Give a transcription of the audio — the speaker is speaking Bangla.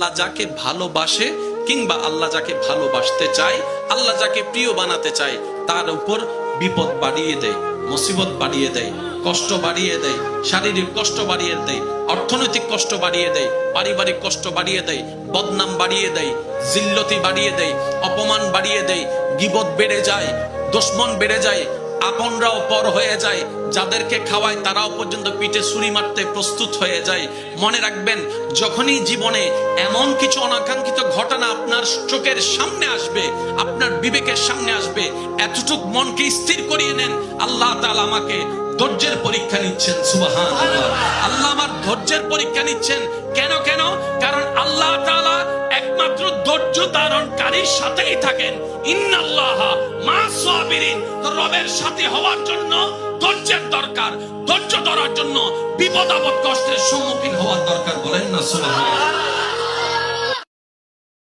আল্লাহ যাকে ভালোবাসে কিংবা আল্লাহ যাকে ভালোবাসতে চায়, আল্লাহ যাকে প্রিয় বানাতে চায়, তার উপর বিপদ বাড়িয়ে দেয়, মুসিবত বাড়িয়ে দেয়, কষ্ট বাড়িয়ে দেয়, শারীরিক কষ্ট বাড়িয়ে দেয়, অর্থনৈতিক কষ্ট বাড়িয়ে দেয়, পারিবারিক কষ্ট বাড়িয়ে দেয়, বদনাম বাড়িয়ে দেয়, জিল্লতি বাড়িয়ে দেয়, অপমান বাড়িয়ে দেয়, গীবত বেড়ে যায়, দুশমন বেড়ে যায়, আপনরাও পর হয়ে যায়, যাদেরকে খাওয়ায় তারাও পর্যন্ত পিঠে ছুরি মারতে প্রস্তুত হয়ে যায়। মনে রাখবেন, যখনই জীবনে এমন কিছু অনাকাঙ্ক্ষিত ঘটনা আপনার চোখের সামনে আসবে, আপনার বিবেকের সামনে আসবে, এতটুক মনকে স্থির করিয়ে নেন, আল্লাহ তাআলা আমাকে ধৈর্যের পরীক্ষা নিচ্ছেন। সুবহানাল্লাহ, আল্লাহ আমার ধৈর্যের পরীক্ষা নিচ্ছেন। কেন? কারণ আল্লাহ তাআলা একমাত্র ধৈর্য ধারণকারীর সাথেই থাকেন। ইন্নাল্লাহা মা'আস সাবিরিন। তো রবের সাথে হওয়ার জন্য ধৈর্যের দরকার, ধৈর্য ধরার জন্য বিপদ আপদ কষ্টের সম্মুখীন হওয়ার দরকার। বলেন না সুবহানাল্লাহ।